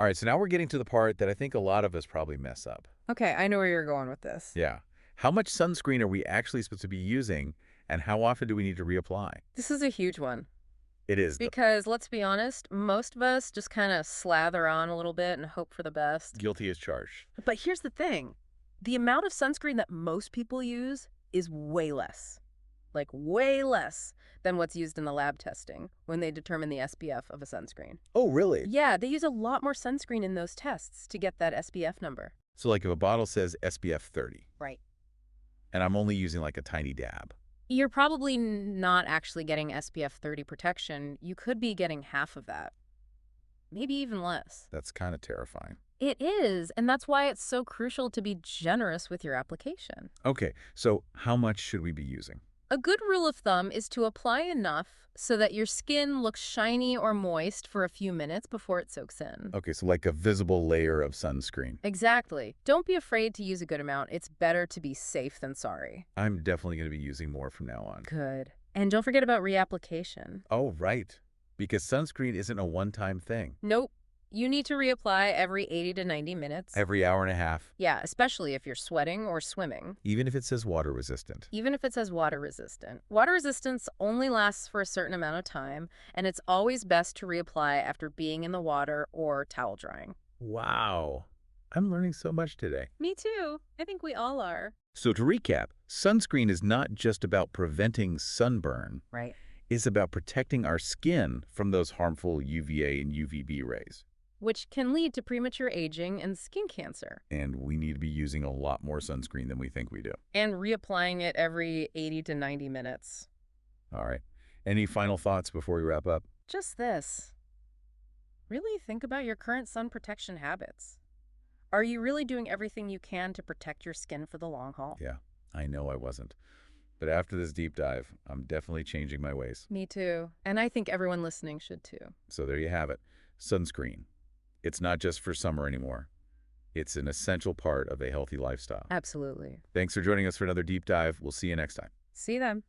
All right, so now we're getting to the part that I think a lot of us probably mess up. Okay, I know where you're going with this. Yeah. How much sunscreen are we actually supposed to be using, and how often do we need to reapply? This is a huge one It is the because let's be honest, most of us just kind of slather on a little bit and hope for the best. guilty as charged. But here's the thing. The amount of sunscreen that most people use is way less. Like way less than what's used in the lab testing when they determine the SPF of a sunscreen. Oh, really? Yeah, they use a lot more sunscreen in those tests to get that SPF number. So like if a bottle says SPF 30, Right. and I'm only using like a tiny dab. You're probably not actually getting SPF 30 protection. You could be getting half of that. Maybe even less. That's kind of terrifying. It is, and that's why it's so crucial to be generous with your application. Okay, so how much should we be using? A good rule of thumb is to apply enough so that your skin looks shiny or moist for a few minutes before it soaks in. Okay, so like a visible layer of sunscreen. Exactly. Don't be afraid to use a good amount. It's better to be safe than sorry. I'm definitely going to be using more from now on. Good. And don't forget about reapplication. Oh, right. Because sunscreen isn't a one-time thing. Nope. You need to reapply every 80 to 90 minutes. Every hour and a half, Yeah, especially if you're sweating or swimming. even if it says water resistant. Even if it says water resistant. Water resistance only lasts for a certain amount of time, and it's always best to reapply after being in the water or towel drying. Wow. I'm learning so much today. Me too. I think we all are. So to recap, sunscreen is not just about preventing sunburn. Right. It's about protecting our skin from those harmful UVA and UVB rays. Which can lead to premature aging and skin cancer. And we need to be using a lot more sunscreen than we think we do. And reapplying it every 80 to 90 minutes. All right. Any final thoughts before we wrap up? Just this. Really think about your current sun protection habits. Are you really doing everything you can to protect your skin for the long haul? Yeah, I know I wasn't. But after this deep dive, I'm definitely changing my ways. Me too. And I think everyone listening should too. So there you have it. Sunscreen. It's not just for summer anymore. It's an essential part of a healthy lifestyle. Absolutely. Thanks for joining us for another deep dive. We'll see you next time. See them.